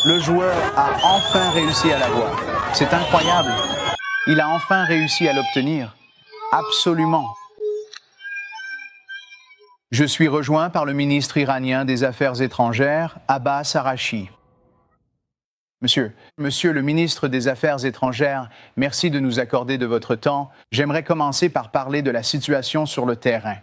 Le joueur a enfin réussi à l'avoir. C'est incroyable. Il a enfin réussi à l'obtenir. Absolument. Je suis rejoint par le ministre iranien des Affaires étrangères, Abbas Araghchi. Monsieur le ministre des Affaires étrangères, merci de nous accorder de votre temps. J'aimerais commencer par parler de la situation sur le terrain.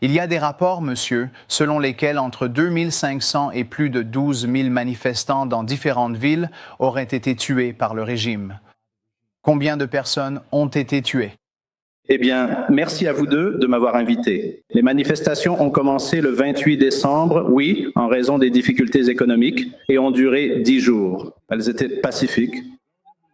Il y a des rapports, monsieur, selon lesquels entre 2500 et plus de 12 000 manifestants dans différentes villes auraient été tués par le régime. Combien de personnes ont été tuées? Eh bien, merci à vous deux de m'avoir invité. Les manifestations ont commencé le 28 décembre, oui, en raison des difficultés économiques, et ont duré 10 jours. Elles étaient pacifiques.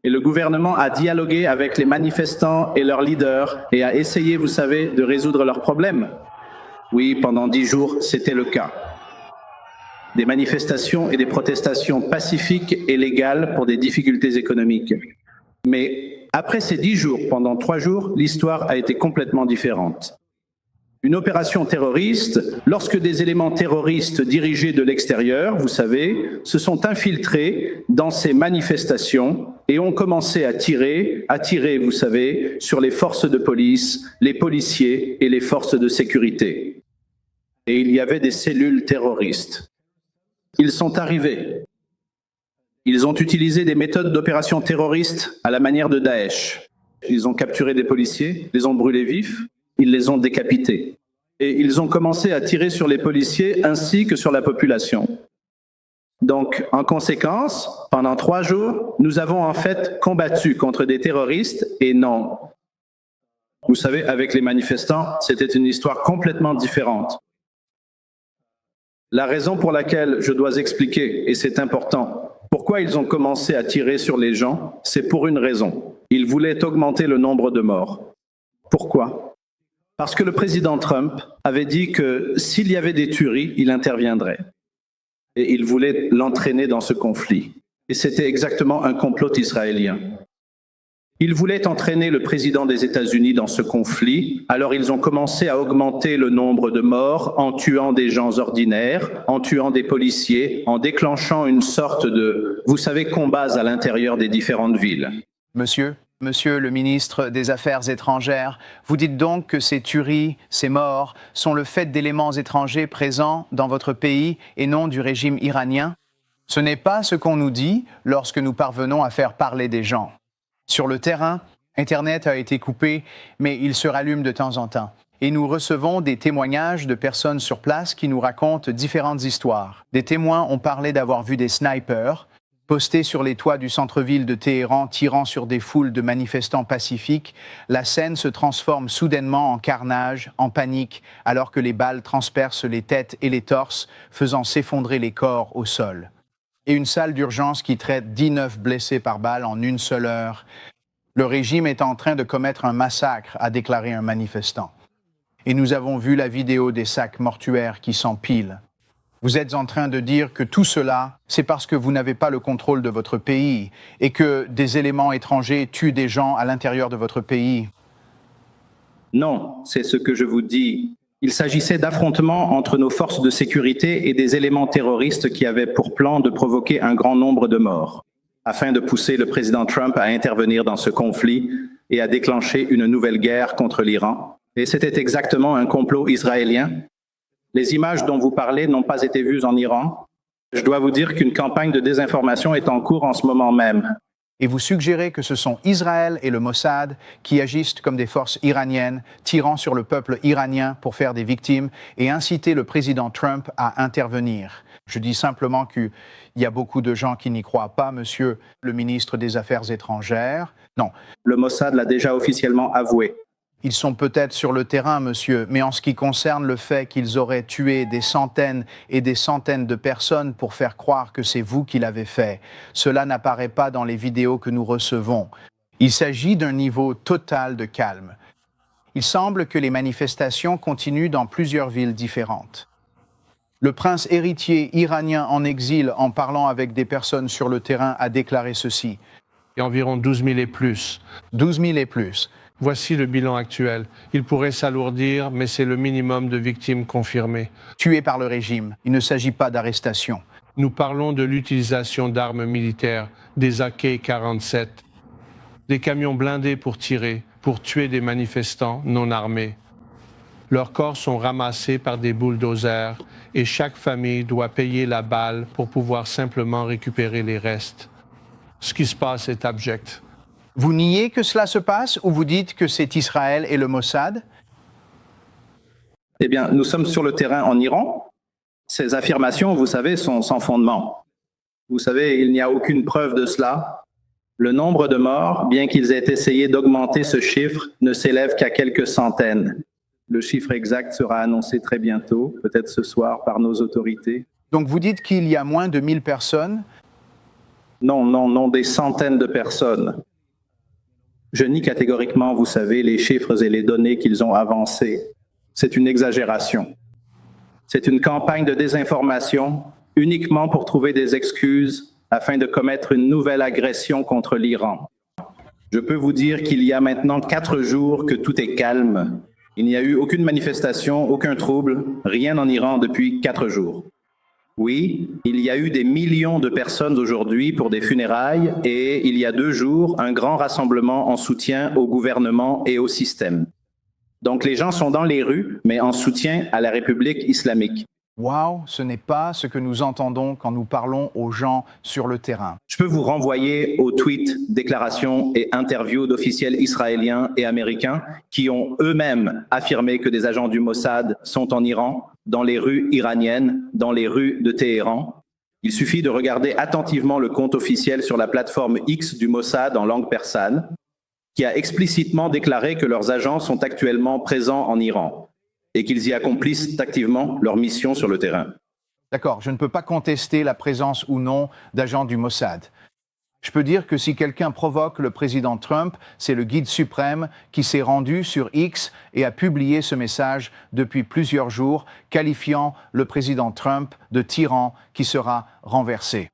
Et le gouvernement a dialogué avec les manifestants et leurs leaders et a essayé, vous savez, de résoudre leurs problèmes. Oui, pendant 10 jours, c'était le cas. Des manifestations et des protestations pacifiques et légales pour des difficultés économiques. Mais après ces 10 jours, pendant 3 jours, l'histoire a été complètement différente. Une opération terroriste, lorsque des éléments terroristes dirigés de l'extérieur, vous savez, se sont infiltrés dans ces manifestations et ont commencé à tirer, vous savez, sur les forces de police, les policiers et les forces de sécurité. Et il y avait des cellules terroristes. Ils sont arrivés. Ils ont utilisé des méthodes d'opération terroriste à la manière de Daesh. Ils ont capturé des policiers, les ont brûlés vifs, ils les ont décapités. Et ils ont commencé à tirer sur les policiers ainsi que sur la population. Donc, en conséquence, pendant 3 jours, nous avons en fait combattu contre des terroristes et non. Vous savez, avec les manifestants, c'était une histoire complètement différente. La raison pour laquelle je dois expliquer, et c'est important, pourquoi ils ont commencé à tirer sur les gens, c'est pour une raison. Ils voulaient augmenter le nombre de morts. Pourquoi? Parce que le président Trump avait dit que s'il y avait des tueries, il interviendrait. Et il voulait l'entraîner dans ce conflit. Et c'était exactement un complot israélien. Ils voulaient entraîner le président des États-Unis dans ce conflit, alors ils ont commencé à augmenter le nombre de morts en tuant des gens ordinaires, en tuant des policiers, en déclenchant une sorte de, vous savez, combats à l'intérieur des différentes villes. Monsieur le ministre des Affaires étrangères, vous dites donc que ces tueries, ces morts, sont le fait d'éléments étrangers présents dans votre pays et non du régime iranien? Ce n'est pas ce qu'on nous dit lorsque nous parvenons à faire parler des gens. Sur le terrain, Internet a été coupé, mais il se rallume de temps en temps. Et nous recevons des témoignages de personnes sur place qui nous racontent différentes histoires. Des témoins ont parlé d'avoir vu des snipers postés sur les toits du centre-ville de Téhéran tirant sur des foules de manifestants pacifiques. La scène se transforme soudainement en carnage, en panique, alors que les balles transpercent les têtes et les torses, faisant s'effondrer les corps au sol. Et une salle d'urgence qui traite 19 blessés par balle en une seule heure. Le régime est en train de commettre un massacre, a déclaré un manifestant. Et nous avons vu la vidéo des sacs mortuaires qui s'empilent. Vous êtes en train de dire que tout cela, c'est parce que vous n'avez pas le contrôle de votre pays et que des éléments étrangers tuent des gens à l'intérieur de votre pays. Non, c'est ce que je vous dis. Il s'agissait d'affrontements entre nos forces de sécurité et des éléments terroristes qui avaient pour plan de provoquer un grand nombre de morts, afin de pousser le président Trump à intervenir dans ce conflit et à déclencher une nouvelle guerre contre l'Iran. Et c'était exactement un complot israélien. Les images dont vous parlez n'ont pas été vues en Iran. Je dois vous dire qu'une campagne de désinformation est en cours en ce moment même. Et vous suggérez que ce sont Israël et le Mossad qui agissent comme des forces iraniennes, tirant sur le peuple iranien pour faire des victimes et inciter le président Trump à intervenir. Je dis simplement qu'il y a beaucoup de gens qui n'y croient pas, monsieur le ministre des Affaires étrangères. Non. Le Mossad l'a déjà officiellement avoué. Ils sont peut-être sur le terrain, monsieur, mais en ce qui concerne le fait qu'ils auraient tué des centaines et des centaines de personnes pour faire croire que c'est vous qui l'avez fait, cela n'apparaît pas dans les vidéos que nous recevons. Il s'agit d'un niveau total de calme. Il semble que les manifestations continuent dans plusieurs villes différentes. Le prince héritier iranien en exil, en parlant avec des personnes sur le terrain, a déclaré ceci. Il y a environ 12 000 et plus. 12 000 et plus. Voici le bilan actuel. Il pourrait s'alourdir, mais c'est le minimum de victimes confirmées. Tués par le régime. Il ne s'agit pas d'arrestation. Nous parlons de l'utilisation d'armes militaires, des AK-47, des camions blindés pour tirer, pour tuer des manifestants non armés. Leurs corps sont ramassés par des bulldozers et chaque famille doit payer la balle pour pouvoir simplement récupérer les restes. Ce qui se passe est abject. Vous niez que cela se passe ou vous dites que c'est Israël et le Mossad? Eh bien, nous sommes sur le terrain en Iran. Ces affirmations, vous savez, sont sans fondement. Vous savez, il n'y a aucune preuve de cela. Le nombre de morts, bien qu'ils aient essayé d'augmenter ce chiffre, ne s'élève qu'à quelques centaines. Le chiffre exact sera annoncé très bientôt, peut-être ce soir, par nos autorités. Donc vous dites qu'il y a moins de 1000 personnes? Non, des centaines de personnes. Je nie catégoriquement, vous savez, les chiffres et les données qu'ils ont avancés. C'est une exagération. C'est une campagne de désinformation uniquement pour trouver des excuses afin de commettre une nouvelle agression contre l'Iran. Je peux vous dire qu'il y a maintenant 4 jours que tout est calme. Il n'y a eu aucune manifestation, aucun trouble, rien en Iran depuis 4 jours. Oui, il y a eu des millions de personnes aujourd'hui pour des funérailles et il y a 2 jours, un grand rassemblement en soutien au gouvernement et au système. Donc les gens sont dans les rues, mais en soutien à la République islamique. Waouh, ce n'est pas ce que nous entendons quand nous parlons aux gens sur le terrain. Je peux vous renvoyer aux tweets, déclarations et interviews d'officiels israéliens et américains qui ont eux-mêmes affirmé que des agents du Mossad sont en Iran, dans les rues iraniennes, dans les rues de Téhéran. Il suffit de regarder attentivement le compte officiel sur la plateforme X du Mossad en langue persane, qui a explicitement déclaré que leurs agents sont actuellement présents en Iran et qu'ils y accomplissent activement leur mission sur le terrain. D'accord, je ne peux pas contester la présence ou non d'agents du Mossad. Je peux dire que si quelqu'un provoque le président Trump, c'est le guide suprême qui s'est rendu sur X et a publié ce message depuis plusieurs jours, qualifiant le président Trump de tyran qui sera renversé.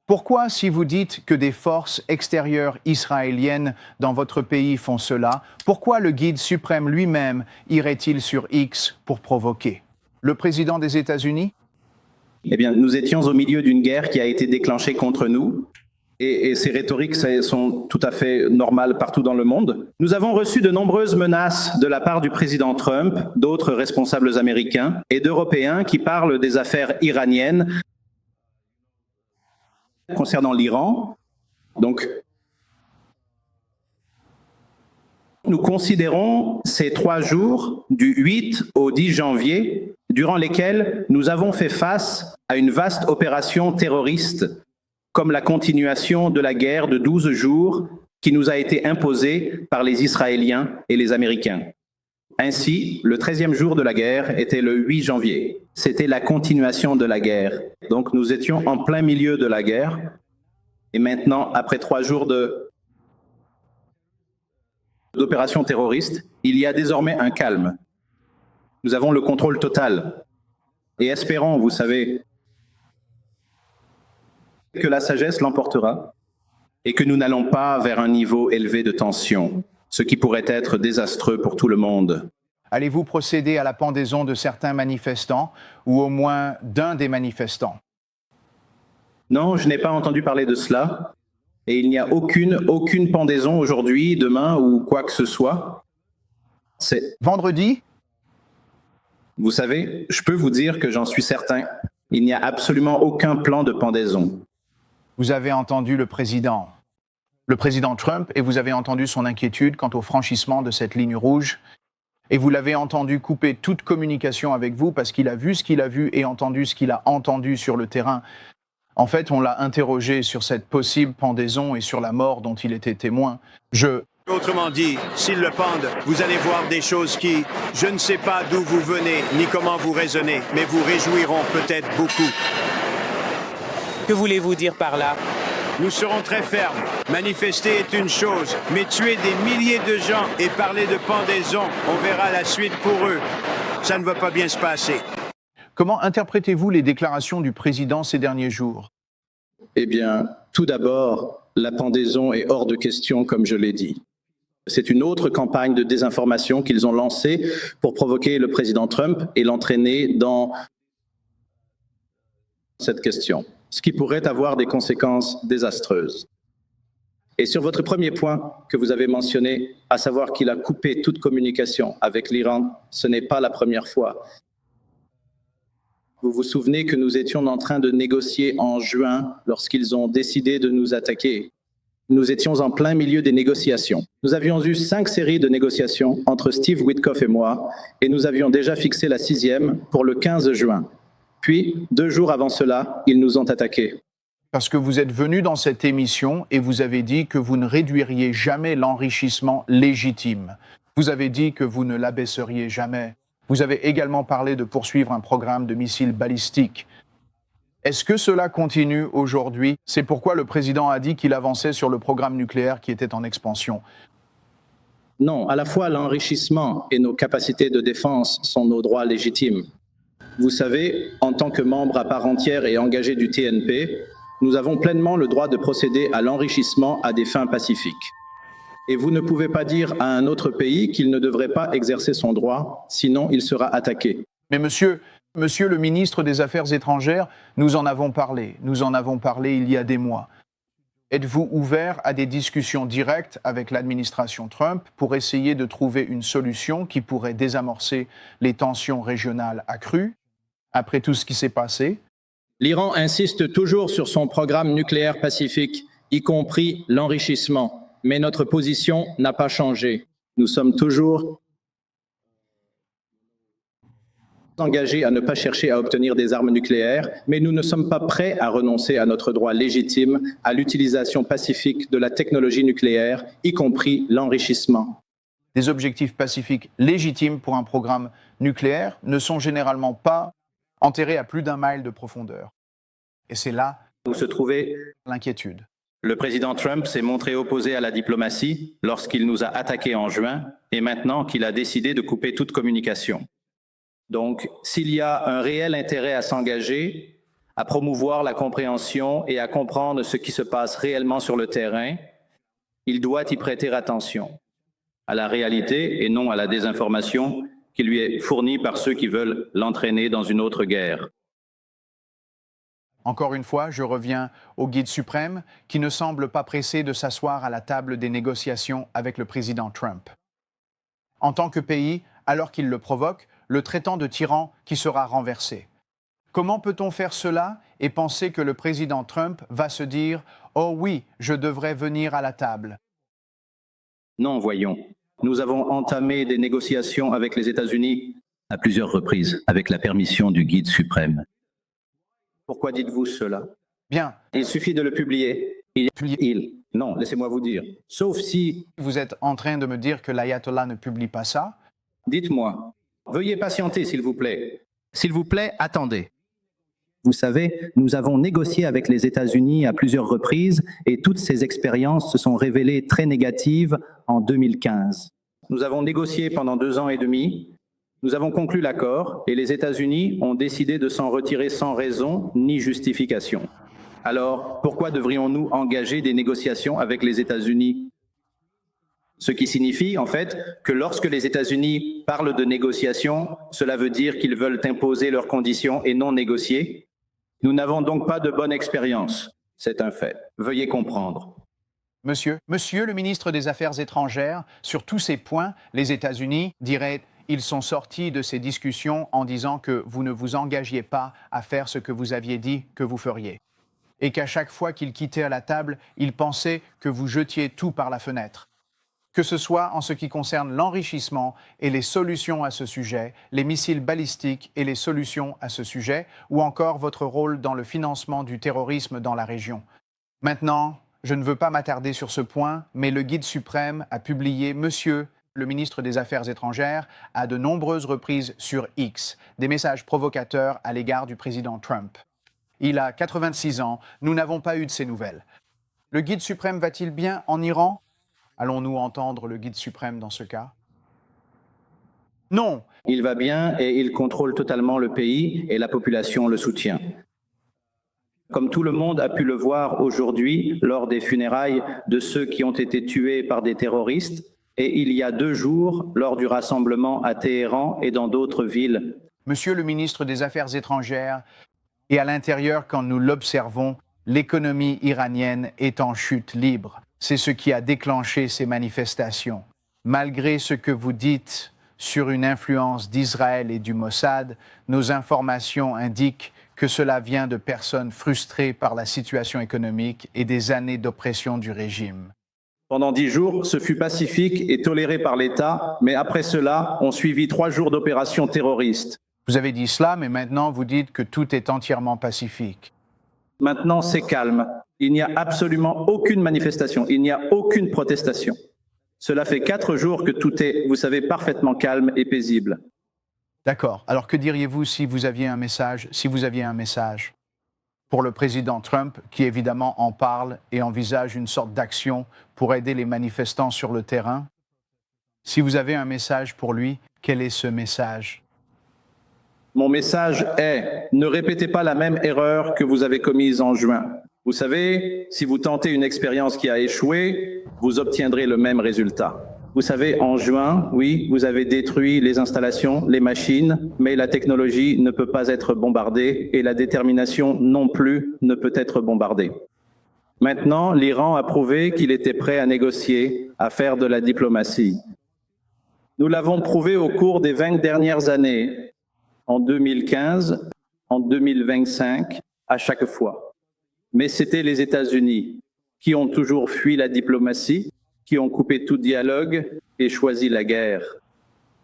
Pourquoi, si vous dites que des forces extérieures israéliennes dans votre pays font cela, pourquoi le guide suprême lui-même irait-il sur X pour provoquer? Le président des États-Unis? Eh bien, nous étions au milieu d'une guerre qui a été déclenchée contre nous. Et ces rhétoriques sont tout à fait normales partout dans le monde. Nous avons reçu de nombreuses menaces de la part du président Trump, d'autres responsables américains et d'Européens qui parlent des affaires iraniennes concernant l'Iran. Donc, nous considérons ces 3 jours, du 8 au 10 janvier, durant lesquels nous avons fait face à une vaste opération terroriste, comme la continuation de la guerre de 12 jours qui nous a été imposée par les Israéliens et les Américains. Ainsi, le 13e jour de la guerre était le 8 janvier. C'était la continuation de la guerre. Donc nous étions en plein milieu de la guerre. Et maintenant, après 3 jours d'opération terroriste, il y a désormais un calme. Nous avons le contrôle total. Et espérons, vous savez, que la sagesse l'emportera et que nous n'allons pas vers un niveau élevé de tension, ce qui pourrait être désastreux pour tout le monde. Allez-vous procéder à la pendaison de certains manifestants ou au moins d'un des manifestants? Non, je n'ai pas entendu parler de cela et il n'y a aucune pendaison aujourd'hui, demain ou quoi que ce soit. C'est vendredi? Vous savez, je peux vous dire que j'en suis certain. Il n'y a absolument aucun plan de pendaison. Vous avez entendu le président Trump, et vous avez entendu son inquiétude quant au franchissement de cette ligne rouge. Et vous l'avez entendu couper toute communication avec vous parce qu'il a vu ce qu'il a vu et entendu ce qu'il a entendu sur le terrain. En fait, on l'a interrogé sur cette possible pendaison et sur la mort dont il était témoin. Autrement dit, s'ils le pendent, vous allez voir des choses qui, je ne sais pas d'où vous venez ni comment vous raisonnez, mais vous réjouiront peut-être beaucoup. Que voulez-vous dire par là? Nous serons très fermes. Manifester est une chose, mais tuer des milliers de gens et parler de pendaison, on verra la suite pour eux. Ça ne va pas bien se passer. Comment interprétez-vous les déclarations du président ces derniers jours? Eh bien, tout d'abord, la pendaison est hors de question, comme je l'ai dit. C'est une autre campagne de désinformation qu'ils ont lancée pour provoquer le président Trump et l'entraîner dans cette question, ce qui pourrait avoir des conséquences désastreuses. Et sur votre premier point que vous avez mentionné, à savoir qu'il a coupé toute communication avec l'Iran, ce n'est pas la première fois. Vous vous souvenez que nous étions en train de négocier en juin lorsqu'ils ont décidé de nous attaquer. Nous étions en plein milieu des négociations. Nous avions eu 5 séries de négociations entre Steve Witkoff et moi, et nous avions déjà fixé la 6e pour le 15 juin. Puis, 2 jours avant cela, ils nous ont attaqués. Parce que vous êtes venu dans cette émission et vous avez dit que vous ne réduiriez jamais l'enrichissement légitime. Vous avez dit que vous ne l'abaisseriez jamais. Vous avez également parlé de poursuivre un programme de missiles balistiques. Est-ce que cela continue aujourd'hui? C'est pourquoi le président a dit qu'il avançait sur le programme nucléaire qui était en expansion. Non, à la fois l'enrichissement et nos capacités de défense sont nos droits légitimes. Vous savez, en tant que membre à part entière et engagé du TNP, nous avons pleinement le droit de procéder à l'enrichissement à des fins pacifiques. Et vous ne pouvez pas dire à un autre pays qu'il ne devrait pas exercer son droit, sinon il sera attaqué. Mais monsieur le ministre des Affaires étrangères, nous en avons parlé. Nous en avons parlé il y a des mois. Êtes-vous ouvert à des discussions directes avec l'administration Trump pour essayer de trouver une solution qui pourrait désamorcer les tensions régionales accrues après tout ce qui s'est passé? L'Iran insiste toujours sur son programme nucléaire pacifique, y compris l'enrichissement. Mais notre position n'a pas changé. Nous sommes toujours engagés à ne pas chercher à obtenir des armes nucléaires, mais nous ne sommes pas prêts à renoncer à notre droit légitime à l'utilisation pacifique de la technologie nucléaire, y compris l'enrichissement. Des objectifs pacifiques légitimes pour un programme nucléaire ne sont généralement pas enterrés à plus d'1 mile de profondeur. Et c'est là Où se trouvait l'inquiétude. le président Trump s'est montré opposé à la diplomatie lorsqu'il nous a attaqués en juin et maintenant qu'il a décidé de couper toute communication. Donc, s'il y a un réel intérêt à s'engager, à promouvoir la compréhension et à comprendre ce qui se passe réellement sur le terrain, il doit y prêter attention à la réalité et non à la désinformation qui lui est fournie par ceux qui veulent l'entraîner dans une autre guerre. Encore une fois, je reviens au guide suprême qui ne semble pas pressé de s'asseoir à la table des négociations avec le président Trump. En tant que pays, alors qu'il le provoque, le traitant de tyran qui sera renversé. Comment peut-on faire cela et penser que le président Trump va se dire « Oh oui, je devrais venir à la table ». Non, voyons. Nous avons entamé des négociations avec les États-Unis à plusieurs reprises, avec la permission du guide suprême. Pourquoi dites-vous cela? Bien, Il suffit de le publier. Non, laissez-moi vous dire. Sauf si, vous êtes en train de me dire que l'ayatollah ne publie pas ça. dites-moi, veuillez patienter s'il vous plaît. S'il vous plaît, attendez. Vous savez, nous avons négocié avec les États-Unis à plusieurs reprises et toutes ces expériences se sont révélées très négatives en 2015. Nous avons négocié pendant 2 ans et demi. Nous avons conclu l'accord et les États-Unis ont décidé de s'en retirer sans raison ni justification. Alors, pourquoi devrions-nous engager des négociations avec les États-Unis? Ce qui signifie, en fait, que lorsque les États-Unis parlent de négociations, cela veut dire qu'ils veulent imposer leurs conditions et non négocier. Nous n'avons donc pas de bonne expérience. C'est un fait. Veuillez comprendre. Monsieur le ministre des Affaires étrangères, sur tous ces points, les États-Unis diraient « ils sont sortis de ces discussions en disant que vous ne vous engagiez pas à faire ce que vous aviez dit que vous feriez. Et qu'à chaque fois qu'ils quittaient à la table, ils pensaient que vous jetiez tout par la fenêtre. Que ce soit en ce qui concerne l'enrichissement et les solutions à ce sujet, les missiles balistiques et les solutions à ce sujet, ou encore votre rôle dans le financement du terrorisme dans la région. Maintenant, je ne veux pas m'attarder sur ce point, mais le guide suprême a publié, Monsieur le ministre des Affaires étrangères, à de nombreuses reprises sur X, des messages provocateurs à l'égard du président Trump. Il a 86 ans, nous n'avons pas eu de ses nouvelles. Le guide suprême va-t-il bien en Iran ? Allons-nous entendre le guide suprême dans ce cas? Non. Il va bien et il contrôle totalement le pays et la population le soutient. Comme tout le monde a pu le voir aujourd'hui lors des funérailles de ceux qui ont été tués par des terroristes et il y a 2 jours lors du rassemblement à Téhéran et dans d'autres villes. Monsieur le ministre des Affaires étrangères, Et à l'intérieur, quand nous l'observons, l'économie iranienne est en chute libre. C'est ce qui a déclenché ces manifestations. Malgré ce que vous dites sur une influence d'Israël et du Mossad, nos informations indiquent que cela vient de personnes frustrées par la situation économique et des années d'oppression du régime. Pendant 10 jours, ce fut pacifique et toléré par l'État, mais après cela, ont suivi 3 jours d'opérations terroristes. Vous avez dit cela, mais maintenant vous dites que tout est entièrement pacifique. Maintenant, c'est calme. Il n'y a absolument aucune manifestation, il n'y a aucune protestation. Cela fait 4 jours que tout est, vous savez, parfaitement calme et paisible. D'accord. Alors que diriez-vous si vous aviez un message, pour le président Trump, qui évidemment en parle et envisage une sorte d'action pour aider les manifestants sur le terrain? Si vous avez un message pour lui, quel est ce message? Mon message est, ne répétez pas la même erreur que vous avez commise en juin. Vous savez, si vous tentez une expérience qui a échoué, vous obtiendrez le même résultat. Vous savez, en juin, oui, vous avez détruit les installations, les machines, mais la technologie ne peut pas être bombardée et la détermination non plus ne peut être bombardée. Maintenant, l'Iran a prouvé qu'il était prêt à négocier, à faire de la diplomatie. Nous l'avons prouvé au cours des 20 dernières années, en 2015, en 2025, à chaque fois. Mais c'était les États-Unis qui ont toujours fui la diplomatie, qui ont coupé tout dialogue et choisi la guerre.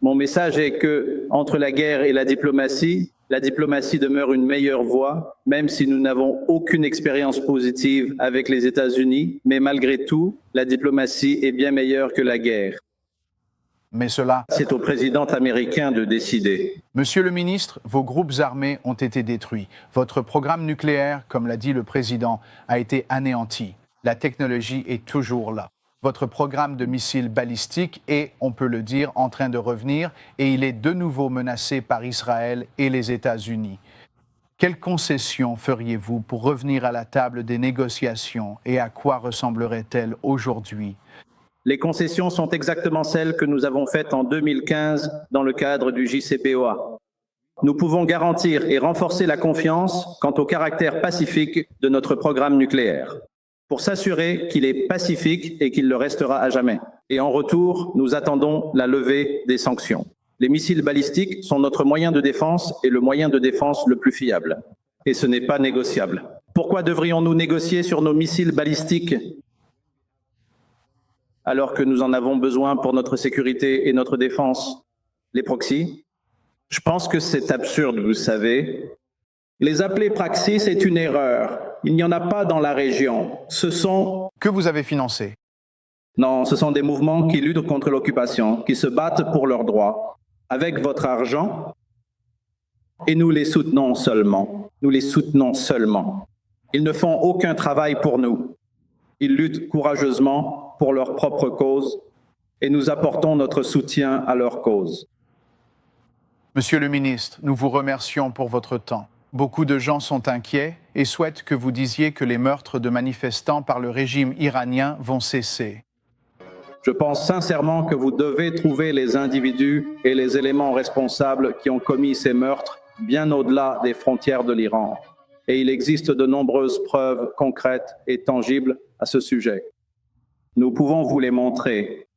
Mon message est que, entre la guerre et la diplomatie demeure une meilleure voie, même si nous n'avons aucune expérience positive avec les États-Unis, mais malgré tout, la diplomatie est bien meilleure que la guerre. Mais cela... C'est au président américain de décider. Monsieur le ministre, vos groupes armés ont été détruits. Votre programme nucléaire, comme l'a dit le président, a été anéanti. La technologie est toujours là. Votre programme de missiles balistiques est, on peut le dire, en train de revenir et il est de nouveau menacé par Israël et les États-Unis. Quelles concessions feriez-vous pour revenir à la table des négociations et à quoi ressemblerait-elle aujourd'hui? Les concessions sont exactement celles que nous avons faites en 2015 dans le cadre du JCPOA. Nous pouvons garantir et renforcer la confiance quant au caractère pacifique de notre programme nucléaire, pour s'assurer qu'il est pacifique et qu'il le restera à jamais. Et en retour, nous attendons la levée des sanctions. Les missiles balistiques sont notre moyen de défense et le moyen de défense le plus fiable. Et ce n'est pas négociable. Pourquoi devrions-nous négocier sur nos missiles balistiques alors que nous en avons besoin pour notre sécurité et notre défense? Les proxys? Je pense que c'est absurde, vous savez. Les appeler proxys, c'est une erreur. Il n'y en a pas dans la région. Ce sont... Que vous avez financé? Non, ce sont des mouvements qui luttent contre l'occupation, qui se battent pour leurs droits, avec votre argent, et nous les soutenons seulement. Nous les soutenons seulement. Ils ne font aucun travail pour nous. Ils luttent courageusement pour leur propre cause et nous apportons notre soutien à leur cause. Monsieur le ministre, nous vous remercions pour votre temps. Beaucoup de gens sont inquiets et souhaitent que vous disiez que les meurtres de manifestants par le régime iranien vont cesser. Je pense sincèrement que vous devez trouver les individus et les éléments responsables qui ont commis ces meurtres bien au-delà des frontières de l'Iran. Et il existe de nombreuses preuves concrètes et tangibles à ce sujet. Nous pouvons vous les montrer.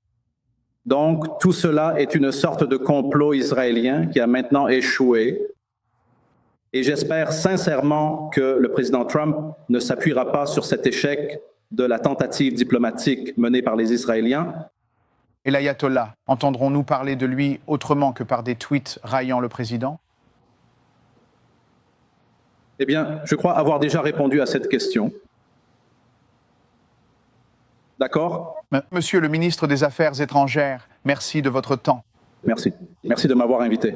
Donc, tout cela est une sorte de complot israélien qui a maintenant échoué. Et j'espère sincèrement que le président Trump ne s'appuiera pas sur cet échec de la tentative diplomatique menée par les Israéliens. Et l'ayatollah, entendrons-nous parler de lui autrement que par des tweets raillant le président? Eh bien, je crois avoir déjà répondu à cette question. D'accord? Monsieur le ministre des Affaires étrangères, merci de votre temps. Merci. Merci de m'avoir invité.